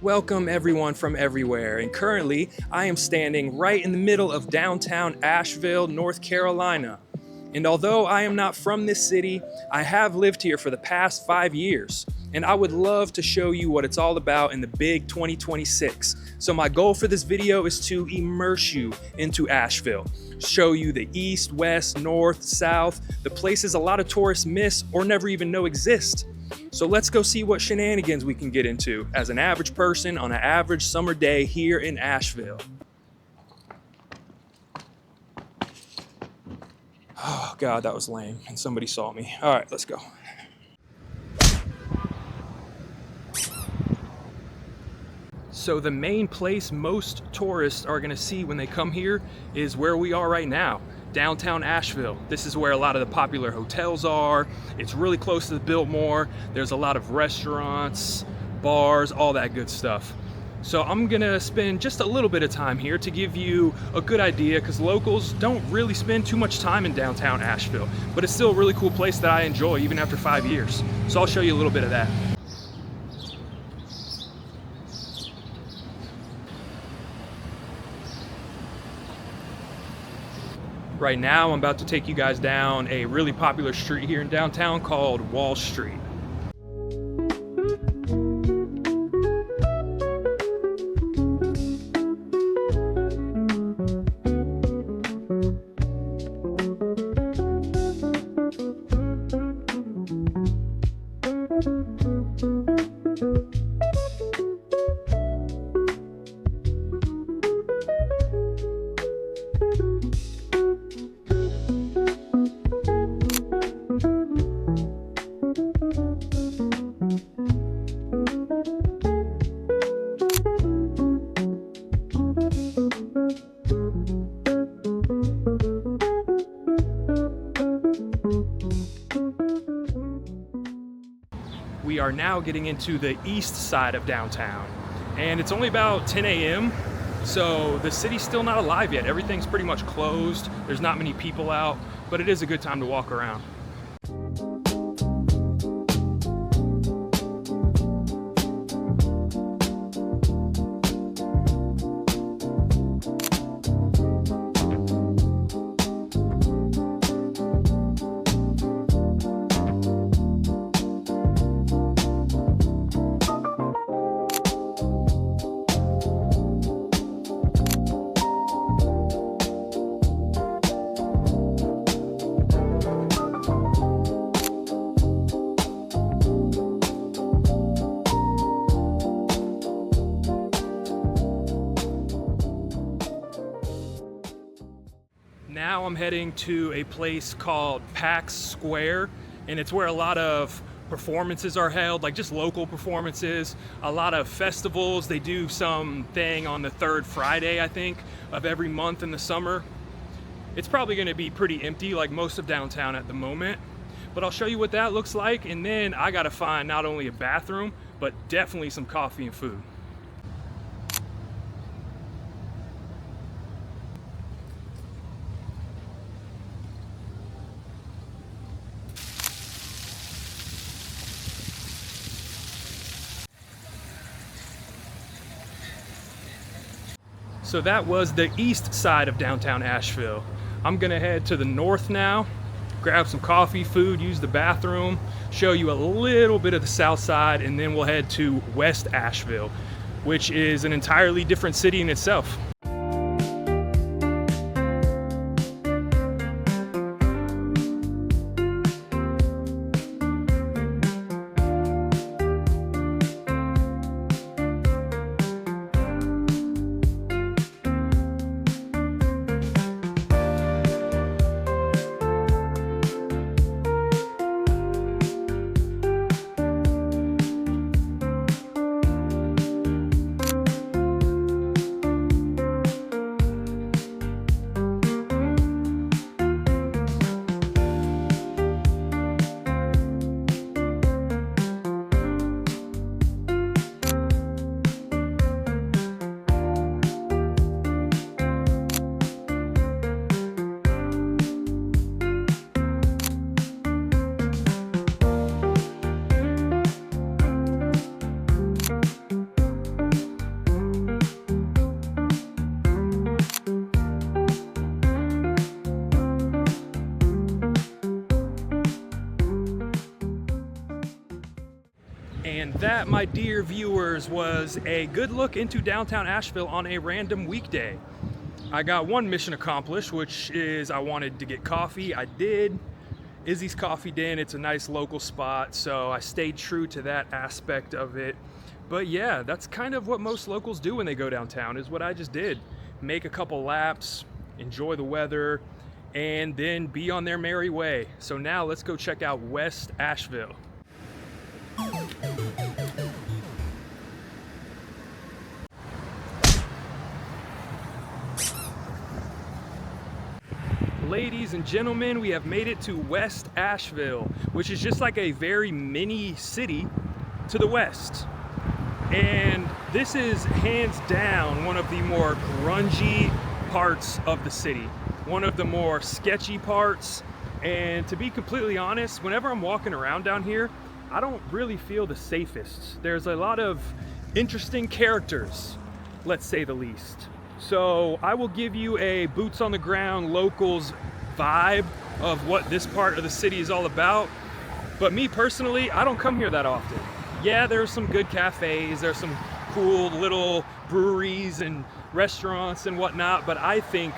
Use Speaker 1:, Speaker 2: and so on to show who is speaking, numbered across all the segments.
Speaker 1: Welcome everyone from everywhere, and currently I am standing right in the middle of downtown Asheville, North Carolina. And although I am not from this city, I have lived here for the past 5 years, and I would love to show you what it's all about in the big 2026. So my goal for this video is to immerse you into Asheville, show you the east, west, north, south, the places a lot of tourists miss or never even know exist. So let's go see what shenanigans we can get into as an average person on an average summer day here in Asheville. Oh God, that was lame, and somebody saw me. All right, let's go. So the main place most tourists are gonna see when they come here is where we are right now, downtown Asheville. This is where a lot of the popular hotels are. It's really close to the Biltmore. There's a lot of restaurants, bars, all that good stuff. So I'm gonna spend just a little bit of time here to give you a good idea, because locals don't really spend too much time in downtown Asheville, but it's still a really cool place that I enjoy even after 5 years. So I'll show you a little bit of that. Right now, I'm about to take you guys down a really popular street here in downtown called Wall Street. We are now getting into the east side of downtown, and it's only about 10 a.m. so the city's still not alive yet. Everything's pretty much closed. There's not many people out, but it is a good time to walk around. Now I'm heading to a place called Pax Square, and it's where a lot of performances are held, like just local performances, a lot of festivals. They do something on the third Friday, I think, of every month in the summer. It's probably gonna be pretty empty like most of downtown at the moment, but I'll show you what that looks like, and then I gotta find not only a bathroom, but definitely some coffee and food. So that was the east side of downtown Asheville. I'm gonna head to the north now, grab some coffee, food, use the bathroom, show you a little bit of the south side, and then we'll head to West Asheville, which is an entirely different city in itself. And that, my dear viewers, was a good look into downtown Asheville on a random weekday. I got one mission accomplished, which is I wanted to get coffee. I did. Izzy's Coffee Den, it's a nice local spot, so I stayed true to that aspect of it. But yeah, that's kind of what most locals do when they go downtown, is what I just did. Make a couple laps, enjoy the weather, and then be on their merry way. So now let's go check out West Asheville. Ladies and gentlemen, we have made it to West Asheville, which is just like a very mini city to the west. And this is hands down one of the more grungy parts of the city, one of the more sketchy parts. And to be completely honest, whenever I'm walking around down here, I don't really feel the safest. There's a lot of interesting characters, let's say the least. So I will give you a boots on the ground locals vibe of what this part of the city is all about. But me personally, I don't come here that often. Yeah, there's some good cafes, there's some cool little breweries and restaurants and whatnot, but I think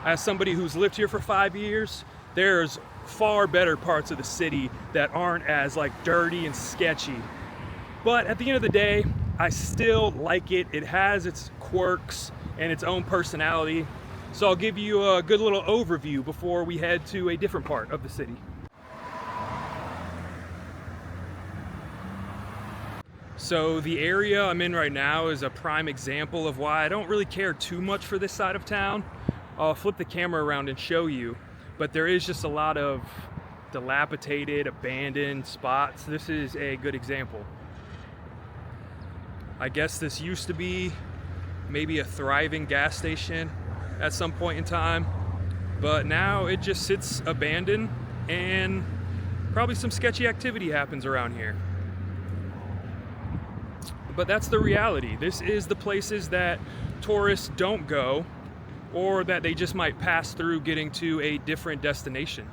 Speaker 1: as somebody who's lived here for 5 years, there's far better parts of the city that aren't as like dirty and sketchy. But at the end of the day, I still like it. It has its quirks and its own personality. So I'll give you a good little overview before we head to a different part of the city. So the area I'm in right now is a prime example of why I don't really care too much for this side of town. I'll flip the camera around and show you, but there is just a lot of dilapidated, abandoned spots. This is a good example. I guess this used to be maybe a thriving gas station at some point in time, but now it just sits abandoned and probably some sketchy activity happens around here. But that's the reality. This is the places that tourists don't go, or that they just might pass through getting to a different destination.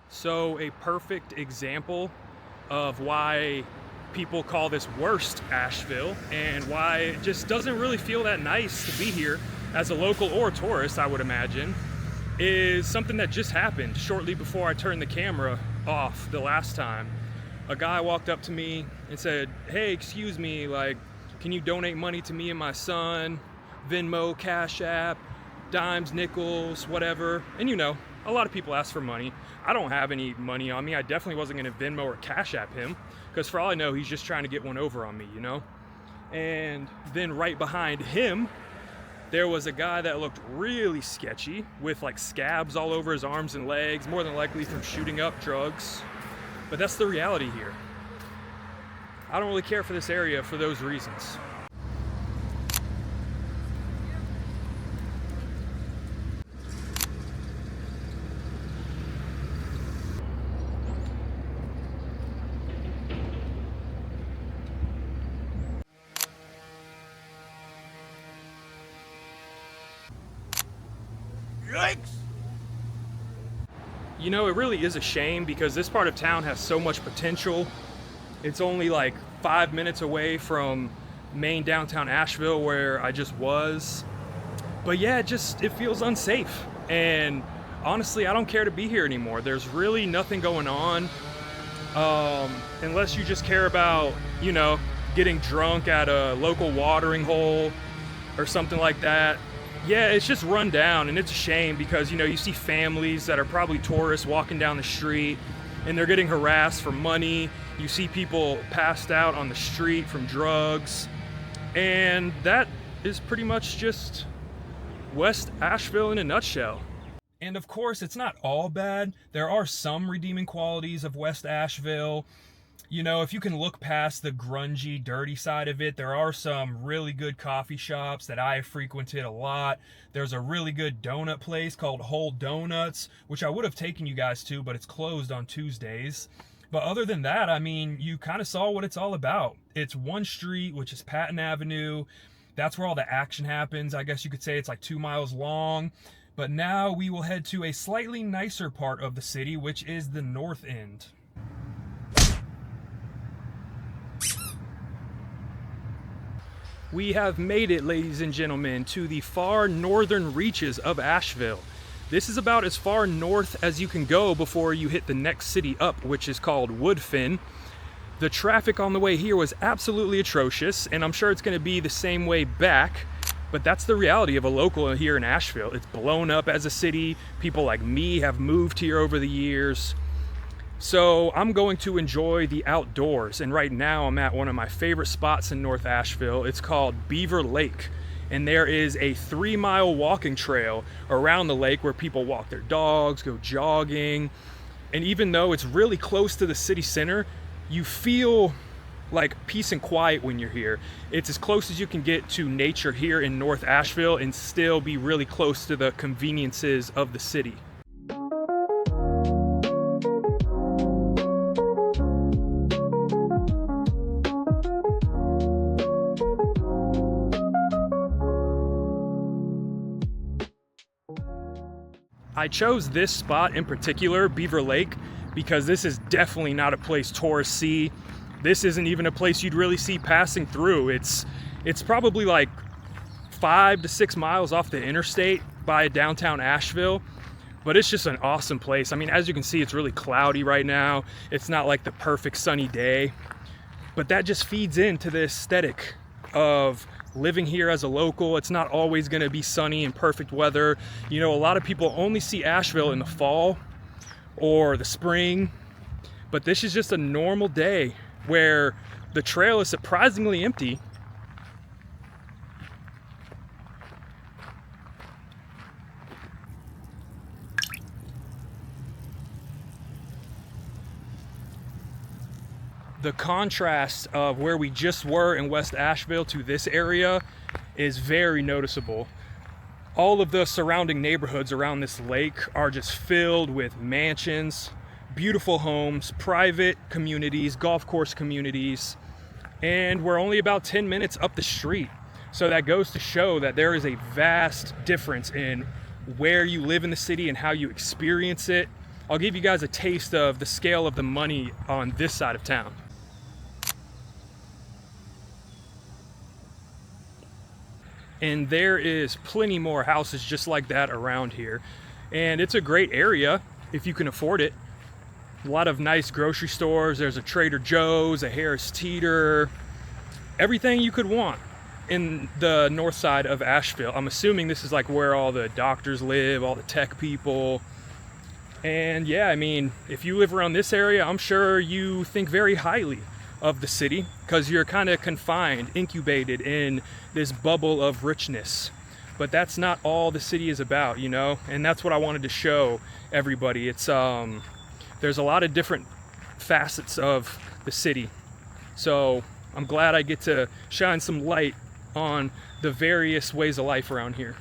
Speaker 1: So a perfect example of why people call this worst Asheville and why it just doesn't really feel that nice to be here as a local or a tourist, I would imagine, is something that just happened shortly before I turned the camera off the last time. A guy walked up to me and said, "Hey, excuse me, like, can you donate money to me and my son? Venmo, Cash App, dimes, nickels, whatever." And you know, a lot of people ask for money. I don't have any money on me. I definitely wasn't gonna Venmo or Cash App him, because for all I know, he's just trying to get one over on me, you know? And then right behind him, there was a guy that looked really sketchy with like scabs all over his arms and legs, more than likely from shooting up drugs. But that's the reality here. I don't really care for this area for those reasons. Yikes! You know, it really is a shame because this part of town has so much potential. It's only like 5 minutes away from main downtown Asheville where I just was. But yeah, it feels unsafe. And honestly, I don't care to be here anymore. There's really nothing going on. Unless you just care about, you know, getting drunk at a local watering hole or something like that. Yeah, it's just run down, and it's a shame because, you know, you see families that are probably tourists walking down the street and they're getting harassed for money. You see people passed out on the street from drugs, and that is pretty much just West Asheville in a nutshell. And of course, it's not all bad. There are some redeeming qualities of West Asheville. You know, if you can look past the grungy, dirty side of it, there are some really good coffee shops that I have frequented a lot. There's a really good donut place called Whole Donuts, which I would have taken you guys to, but it's closed on Tuesdays. But other than that, I mean, you kind of saw what it's all about. It's one street, which is Patton Avenue. That's where all the action happens. I guess you could say it's like 2 miles long. But now we will head to a slightly nicer part of the city, which is the North End. We have made it, ladies and gentlemen, to the far northern reaches of Asheville. This is about as far north as you can go before you hit the next city up, which is called Woodfin. The traffic on the way here was absolutely atrocious, and I'm sure it's going to be the same way back, but that's the reality of a local here in Asheville. It's blown up as a city. People like me have moved here over the years. So I'm going to enjoy the outdoors, and right now I'm at one of my favorite spots in North Asheville. It's called Beaver Lake, and there is a 3-mile walking trail around the lake where people walk their dogs, go jogging, and even though it's really close to the city center, you feel like peace and quiet when you're here. It's as close as you can get to nature here in North Asheville and still be really close to the conveniences of the city. I chose this spot in particular, Beaver Lake, because this is definitely not a place tourists see. This isn't even a place you'd really see passing through. It's probably like 5 to 6 miles off the interstate by downtown Asheville, but it's just an awesome place. I mean, as you can see, it's really cloudy right now. It's not like the perfect sunny day, but that just feeds into the aesthetic of living here as a local. It's not always going to be sunny and perfect weather. You know, a lot of people only see Asheville in the fall or the spring, but this is just a normal day where the trail is surprisingly empty. The contrast of where we just were in West Asheville to this area is very noticeable. All of the surrounding neighborhoods around this lake are just filled with mansions, beautiful homes, private communities, golf course communities, and we're only about 10 minutes up the street. So that goes to show that there is a vast difference in where you live in the city and how you experience it. I'll give you guys a taste of the scale of the money on this side of town. And there is plenty more houses just like that around here. And it's a great area if you can afford it. A lot of nice grocery stores. There's a Trader Joe's, a Harris Teeter, everything you could want in the north side of Asheville. I'm assuming this is like where all the doctors live, all the tech people. And yeah, I mean, if you live around this area, I'm sure you think very highly of the city because you're kind of confined, incubated in this bubble of richness. But that's not all the city is about, you know, and that's what I wanted to show everybody. It's there's a lot of different facets of the city, so I'm glad I get to shine some light on the various ways of life around here.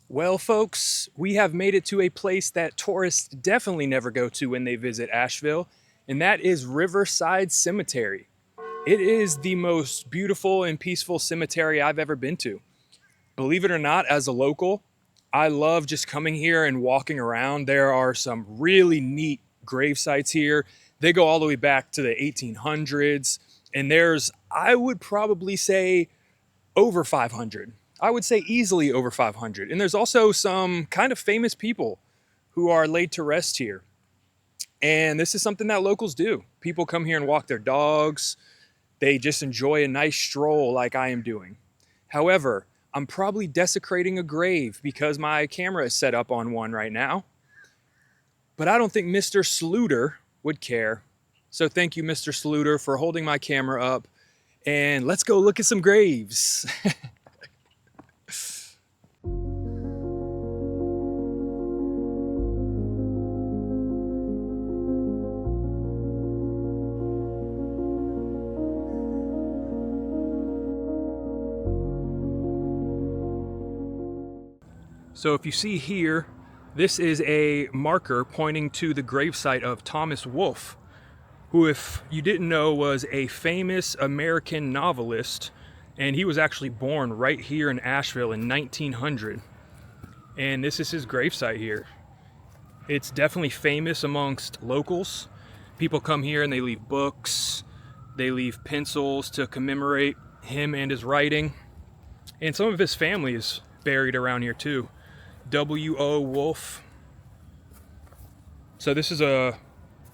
Speaker 1: Well, folks, we have made it to a place that tourists definitely never go to when they visit Asheville, and that is Riverside Cemetery. It is the most beautiful and peaceful cemetery I've ever been to. Believe it or not, as a local, I love just coming here and walking around. There are some really neat grave sites here. They go all the way back to the 1800s, and there's, I would probably say, over 500. I would say easily over 500. And there's also some kind of famous people who are laid to rest here. And this is something that locals do. People come here and walk their dogs. They just enjoy a nice stroll like I am doing. However, I'm probably desecrating a grave because my camera is set up on one right now. But I don't think Mr. Sluter would care. So thank you, Mr. Sluter, for holding my camera up. And let's go look at some graves. So if you see here, this is a marker pointing to the gravesite of Thomas Wolfe, who, if you didn't know, was a famous American novelist, and he was actually born right here in Asheville in 1900. And this is his gravesite here. It's definitely famous amongst locals. People come here and they leave books, they leave pencils to commemorate him and his writing. And some of his family is buried around here too. W.O. Wolf. So this is a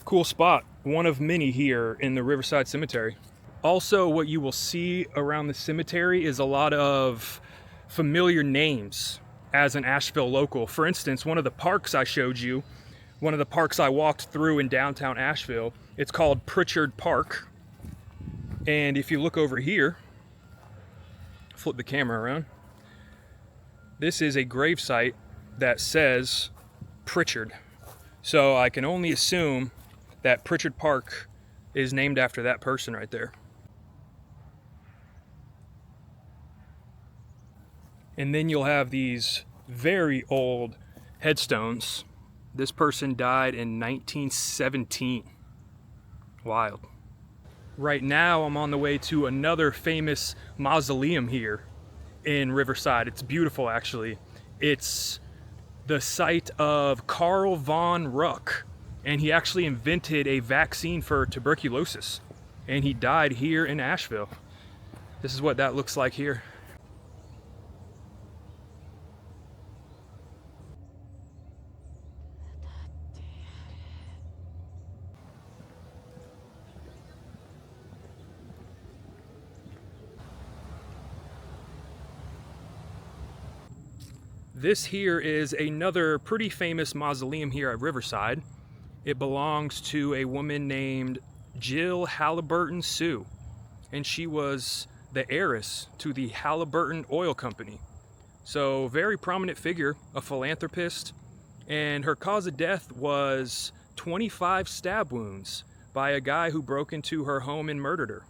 Speaker 1: cool spot, one of many here in the Riverside Cemetery. Also, what you will see around the cemetery is a lot of familiar names as an Asheville local. For instance, one of the parks I showed you, one of the parks I walked through in downtown Asheville, it's called Pritchard Park. And if you look over here, flip the camera around, this is a gravesite that says Pritchard. So I can only assume that Pritchard Park is named after that person right there. And then you'll have these very old headstones. This person died in 1917. Wild. Right now I'm on the way to another famous mausoleum here in Riverside. It's beautiful, actually. It's the site of Karl von Ruck, and he actually invented a vaccine for tuberculosis, and he died here in Asheville. This is what that looks like here. This here is another pretty famous mausoleum here at Riverside. It belongs to a woman named Jill Halliburton Sue, and she was the heiress to the Halliburton Oil Company. So very prominent figure, a philanthropist, and her cause of death was 25 stab wounds by a guy who broke into her home and murdered her.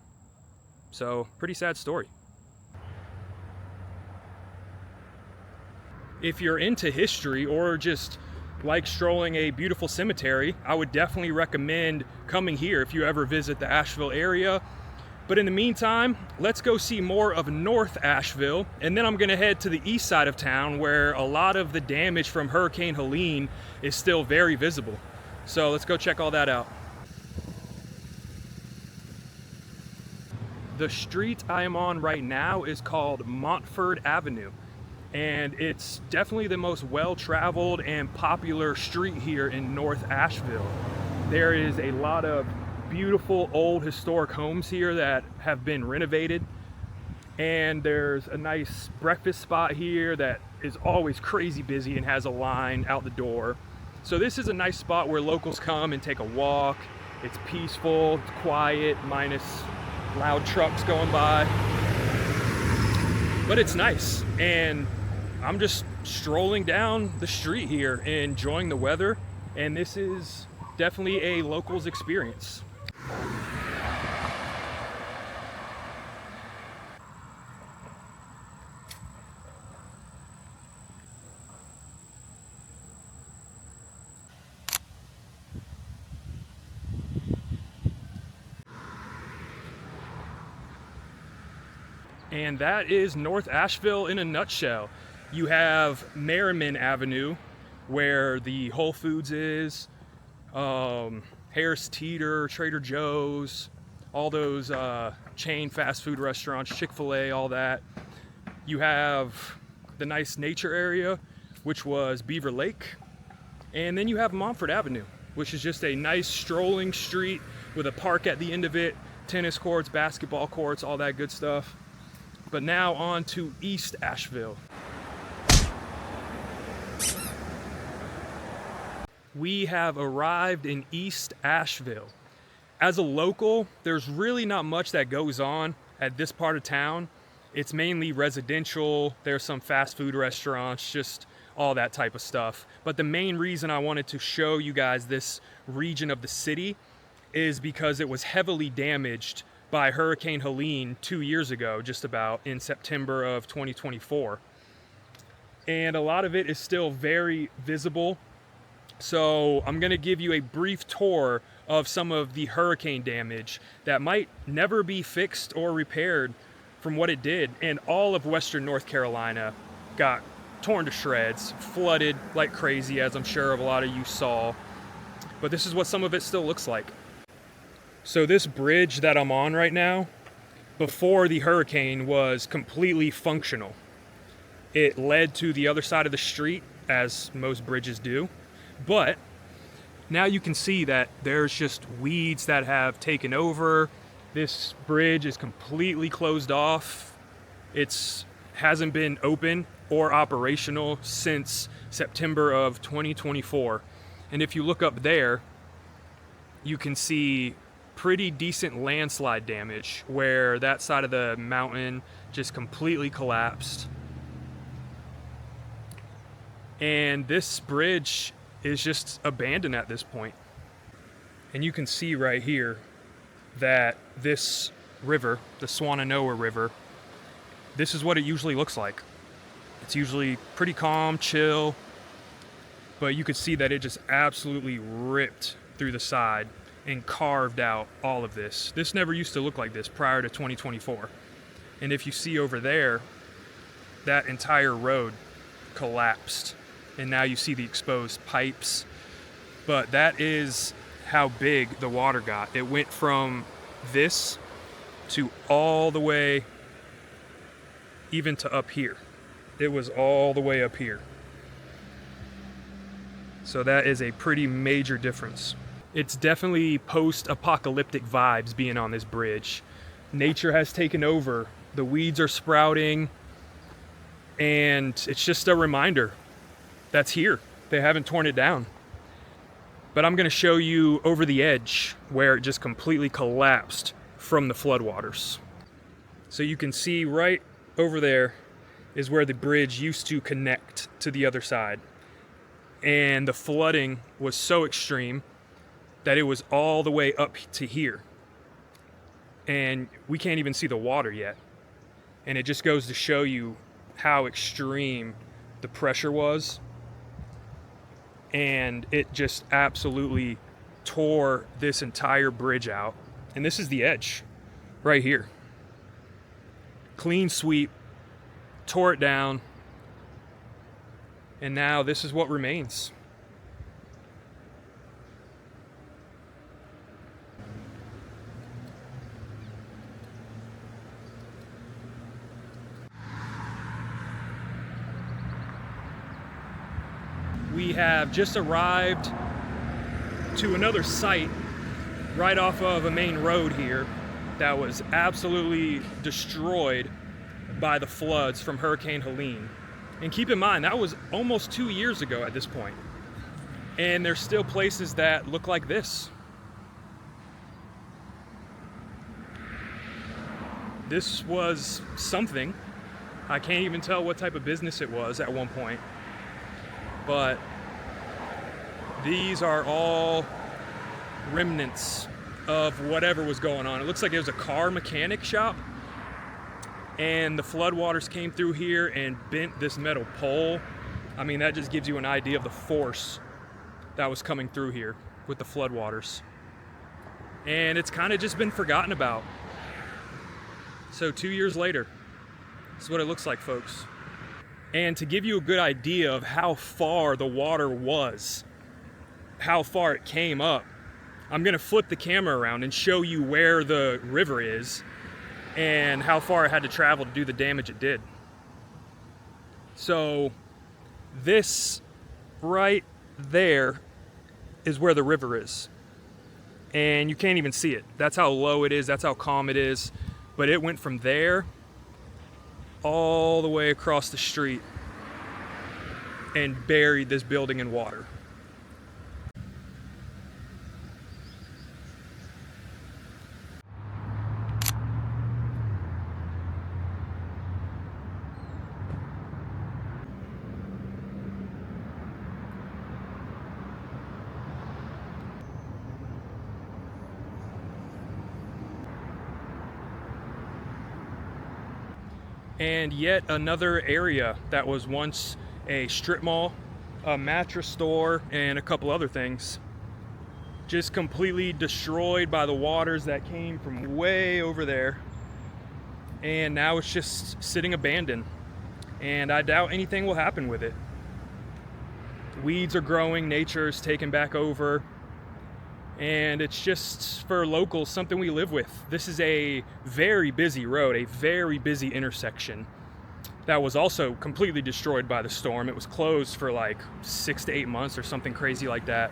Speaker 1: So pretty sad story. If you're into history or just like strolling a beautiful cemetery, I would definitely recommend coming here if you ever visit the Asheville area. But in the meantime, let's go see more of North Asheville, and then I'm gonna head to the east side of town where a lot of the damage from Hurricane Helene is still very visible. So let's go check all that out. The street I am on right now is called Montford Avenue, and it's definitely the most well-traveled and popular street here in North Asheville. There is a lot of beautiful old historic homes here that have been renovated, and there's a nice breakfast spot here that is always crazy busy and has a line out the door. So this is a nice spot where locals come and take a walk. It's peaceful, it's quiet, minus loud trucks going by, but it's nice. And I'm just strolling down the street here, enjoying the weather, and this is definitely a local's experience. And that is North Asheville in a nutshell. You have Merriman Avenue, where the Whole Foods is, Harris Teeter, Trader Joe's, all those chain fast food restaurants, Chick-fil-A, all that. You have the nice nature area, which was Beaver Lake. And then you have Montford Avenue, which is just a nice strolling street with a park at the end of it, tennis courts, basketball courts, all that good stuff. But now on to East Asheville. We have arrived in East Asheville. As a local, there's really not much that goes on at this part of town. It's mainly residential. There's some fast food restaurants, just all that type of stuff. But the main reason I wanted to show you guys this region of the city is because it was heavily damaged by Hurricane Helene 2 years ago, just about in September of 2024. And a lot of it is still very visible So I'm going to give you a brief tour of some of the hurricane damage that might never be fixed or repaired from what it did. And all of western North Carolina got torn to shreds, flooded like crazy, as I'm sure a lot of you saw. But this is what some of it still looks like. So this bridge that I'm on right now, before the hurricane, was completely functional. It led to the other side of the street, as most bridges do. But now you can see that there's just weeds that have taken over. This bridge is completely closed off. It hasn't been open or operational since September of 2024. And if you look up there, you can see pretty decent landslide damage where that side of the mountain just completely collapsed. And this bridge is just abandoned at this point. And you can see right here that this river, the Swannanoa River, this is what it usually looks like. It's usually pretty calm, chill, but you could see that it just absolutely ripped through the side and carved out all of this. This never used to look like this prior to 2024. And if you see over there, that entire road collapsed. And now you see the exposed pipes. But that is how big the water got. It went from this to all the way even to up here. It was all the way up here. So that is a pretty major difference. It's definitely post-apocalyptic vibes being on this bridge. Nature has taken over. The weeds are sprouting. And it's just a reminder that's here. They haven't torn it down. But I'm going to show you over the edge where it just completely collapsed from the floodwaters. So you can see right over there is where the bridge used to connect to the other side. And the flooding was so extreme that it was all the way up to here. And we can't even see the water yet. And it just goes to show you how extreme the pressure was. And it just absolutely tore this entire bridge out. And this is the edge right here. Clean sweep, tore it down, and now this is what remains. We have just arrived to another site right off of a main road here that was absolutely destroyed by the floods from Hurricane Helene. And keep in mind, that was almost 2 years ago at this point. And there's still places that look like this. This was something. I can't even tell what type of business it was at one point. But these are all remnants of whatever was going on. It looks like it was a car mechanic shop, and the floodwaters came through here and bent this metal pole. I mean, that just gives you an idea of the force that was coming through here with the floodwaters. And it's kind of just been forgotten about. So 2 years later, this is what it looks like, folks. And to give you a good idea of how far the water was, how far it came up, I'm gonna flip the camera around and show you where the river is and how far it had to travel to do the damage it did. So this right there is where the river is. And you can't even see it. That's how low it is, that's how calm it is. But it went from there all the way across the street and buried this building in water. And yet another area that was once a strip mall a mattress store, and a couple other things. Just completely destroyed by the waters that came from way over there. And now it's just sitting abandoned. And I doubt anything will happen with it. Weeds are growing, nature's taken back over. And it's just, for locals, something we live with. This is a very busy road, a very busy intersection that was also completely destroyed by the storm. It was closed for like 6 to 8 months or something crazy like that.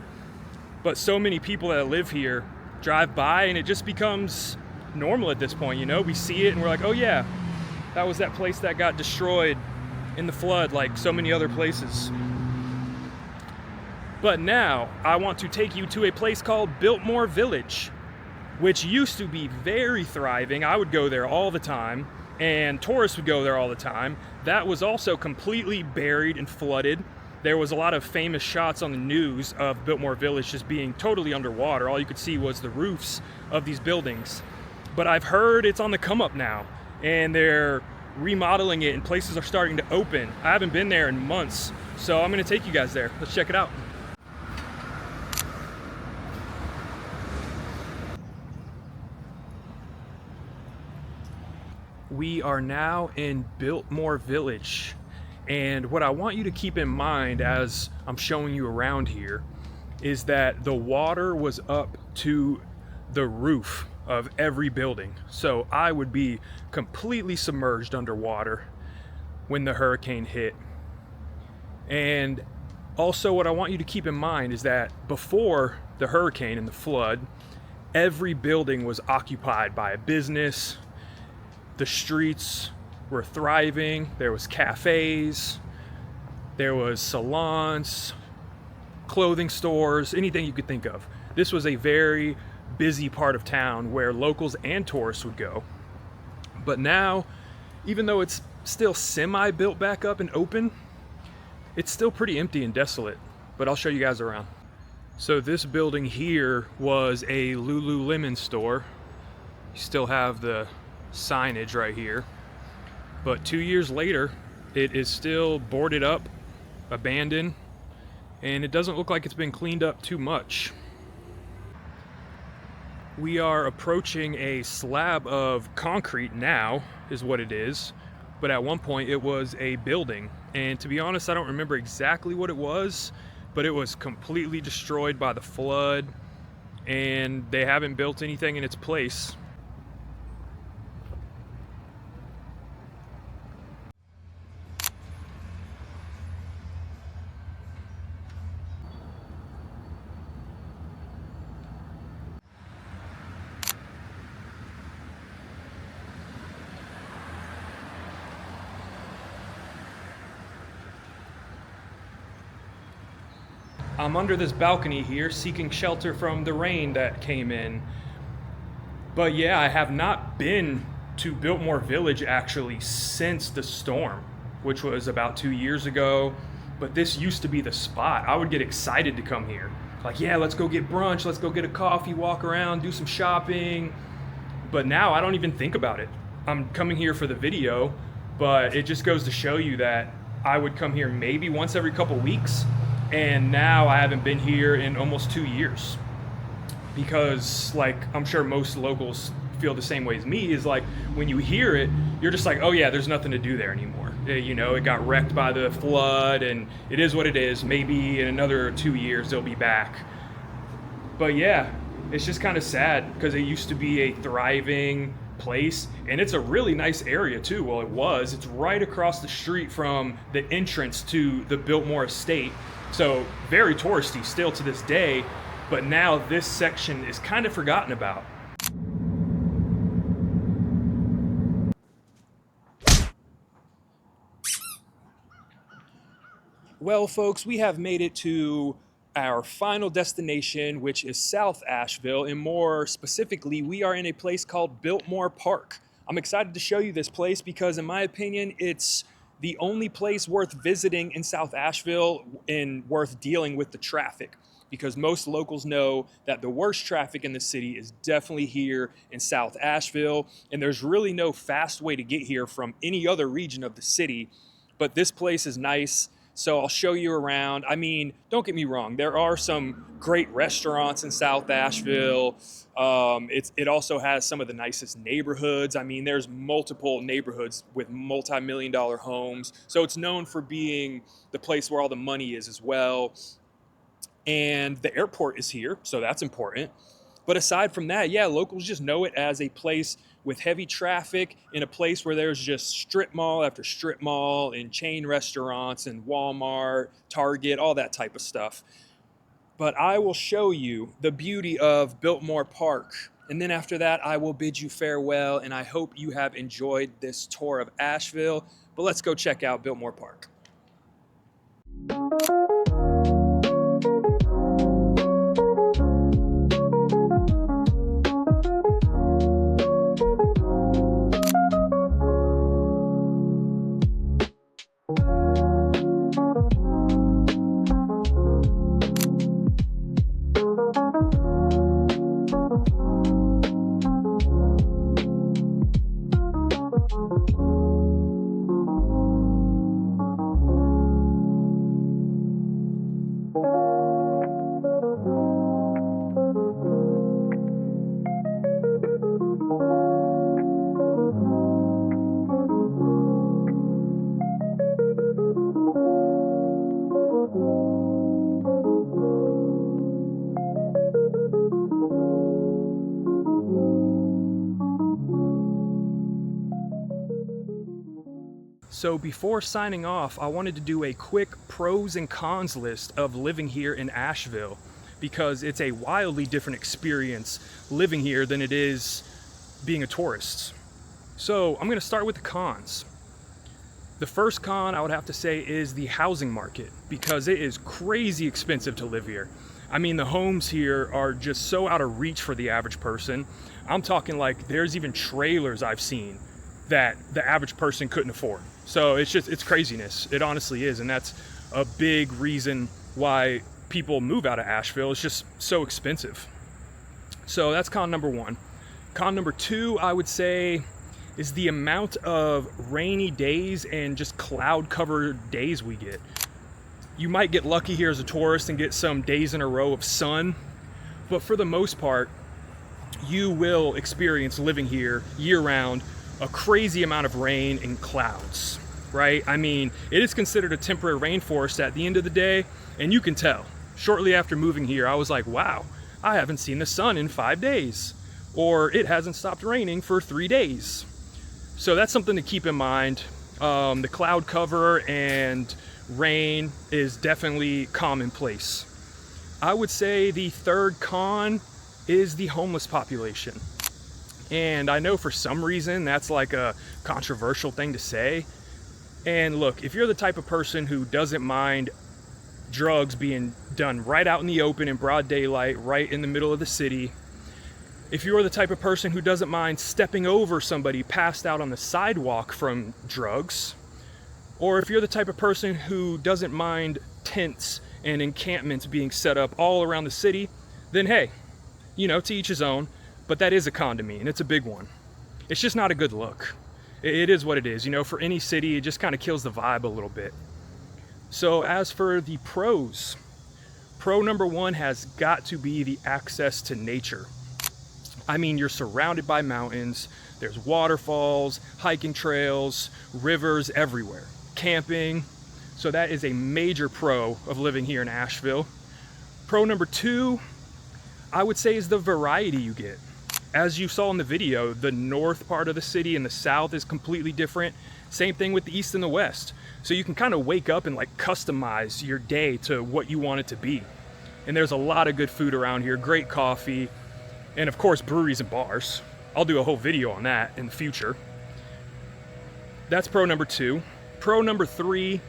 Speaker 1: But so many people that live here drive by, and it just becomes normal at this point, you know? We see it and we're like, oh yeah, that was that place that got destroyed in the flood, like so many other places. But now I want to take you to a place called Biltmore Village, which used to be very thriving. I would go there all the time, and tourists would go there all the time. That was also completely buried and flooded. There was a lot of famous shots on the news of Biltmore Village just being totally underwater. All you could see was the roofs of these buildings. But I've heard it's on the come up now, and they're remodeling it and places are starting to open. I haven't been there in months, so I'm gonna take you guys there. Let's check it out. We are now in Biltmore Village, and what I want you to keep in mind as I'm showing you around here is that the water was up to the roof of every building. So I would be completely submerged underwater when the hurricane hit. And also what I want you to keep in mind is that before the hurricane and the flood, every building was occupied by a business. The streets were thriving. There was cafes, there was salons, clothing stores, anything you could think of. This was a very busy part of town where locals and tourists would go. But now, even though it's still semi-built back up and open, it's still pretty empty and desolate. But I'll show you guys around. So this building here was a Lululemon store. You still have the signage right here, but 2 years later it is still boarded up, abandoned, and it doesn't look like it's been cleaned up too much. We are approaching a slab of concrete now, is what it is, but at one point it was a building, and to be honest I don't remember exactly what it was, but it was completely destroyed by the flood and they haven't built anything in its place. I'm under this balcony here seeking shelter from the rain that came in. But yeah, I have not been to Biltmore Village actually since the storm, which was about 2 years ago. But this used to be the spot. I would get excited to come here. Like, yeah, let's go get brunch, let's go get a coffee, walk around, do some shopping. But now I don't even think about it. I'm coming here for the video, but it just goes to show you that I would come here maybe once every couple weeks. And now I haven't been here in almost 2 years because, like, I'm sure most locals feel the same way as me, is like when you hear it, you're just like, oh yeah, there's nothing to do there anymore. You know, it got wrecked by the flood and it is what it is. Maybe in another 2 years they'll be back. But yeah, it's just kind of sad because it used to be a thriving place, and it's a really nice area too. Well, it was. It's right across the street from the entrance to the Biltmore estate. So very touristy still to this day, but now this section is kind of forgotten about. Well, folks, we have made it to our final destination, which is South Asheville, and more specifically, we are in a place called Biltmore Park. I'm excited to show you this place because, in my opinion, it's the only place worth visiting in South Asheville and worth dealing with the traffic, because most locals know that the worst traffic in the city is definitely here in South Asheville, and there's really no fast way to get here from any other region of the city. But this place is nice, So I'll show you around. I mean, don't get me wrong, there are some great restaurants in South Asheville. It also has some of the nicest neighborhoods. I mean, there's multiple neighborhoods with multi-million-dollar homes. So it's known for being the place where all the money is as well. And the airport is here, so that's important. But aside from that, yeah, locals just know it as a place with heavy traffic, in a place where there's just strip mall after strip mall and chain restaurants and Walmart, Target, all that type of stuff. But I will show you the beauty of Biltmore Park. And then after that, I will bid you farewell. And I hope you have enjoyed this tour of Asheville. But let's go check out Biltmore Park. So before signing off, I wanted to do a quick pros and cons list of living here in Asheville, because it's a wildly different experience living here than it is being a tourist. So I'm going to start with the cons. The first con I would have to say is the housing market, because it is crazy expensive to live here. I mean, the homes here are just so out of reach for the average person. I'm talking like there's even trailers I've seen that the average person couldn't afford. So it's craziness. It honestly is. And that's a big reason why people move out of Asheville. It's just so expensive. So that's con number one. Con number two, I would say, is the amount of rainy days and just cloud covered days we get. You might get lucky here as a tourist and get some days in a row of sun, but for the most part, you will experience living here year round a crazy amount of rain and clouds, right? I mean, it is considered a temporary rainforest at the end of the day, and you can tell. Shortly after moving here, I was like, wow, I haven't seen the sun in 5 days, or it hasn't stopped raining for 3 days. So that's something to keep in mind. The cloud cover and rain is definitely commonplace. I would say the third con is the homeless population. And I know for some reason that's like a controversial thing to say. And look, if you're the type of person who doesn't mind drugs being done right out in the open in broad daylight, right in the middle of the city, if you're the type of person who doesn't mind stepping over somebody passed out on the sidewalk from drugs, or if you're the type of person who doesn't mind tents and encampments being set up all around the city, then hey, to each his own. But that is a con to me, and it's a big one. It's just not a good look. It is what it is. For any city, it just kind of kills the vibe a little bit. So as for the pros, pro number one has got to be the access to nature. I mean, you're surrounded by mountains, there's waterfalls, hiking trails, rivers everywhere, camping. So that is a major pro of living here in Asheville. Pro number two, I would say, is the variety you get. As you saw in the video, the north part of the city and the south is completely different. Same thing with the east and the west. So you can kind of wake up and like customize your day to what you want it to be. And there's a lot of good food around here, great coffee, and of course breweries and bars. I'll do a whole video on that in the future. That's pro number two. Pro number three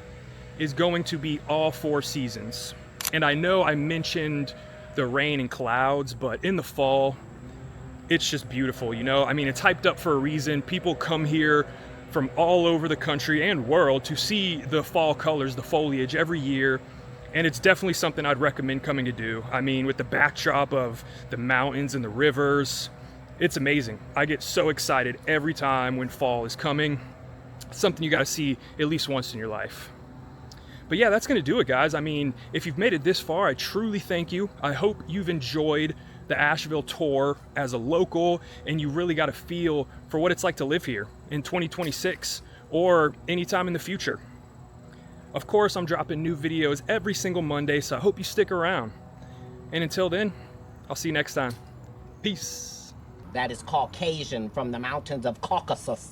Speaker 1: is going to be all 4 seasons. And I know I mentioned the rain and clouds, but in the fall, it's just beautiful, I mean, it's hyped up for a reason. People come here from all over the country and world to see the fall colors, the foliage every year. And it's definitely something I'd recommend coming to do. I mean, with the backdrop of the mountains and the rivers, it's amazing. I get so excited every time when fall is coming. It's something you got to see at least once in your life. But yeah, that's gonna do it, guys. I mean, if you've made it this far, I truly thank you. I hope you've enjoyed the Asheville tour as a local, and you really got a feel for what it's like to live here in 2026 or anytime in the future. Of course, I'm dropping new videos every single Monday, so I hope you stick around. And until then, I'll see you next time. Peace.
Speaker 2: That is Caucasian from the mountains of Caucasus.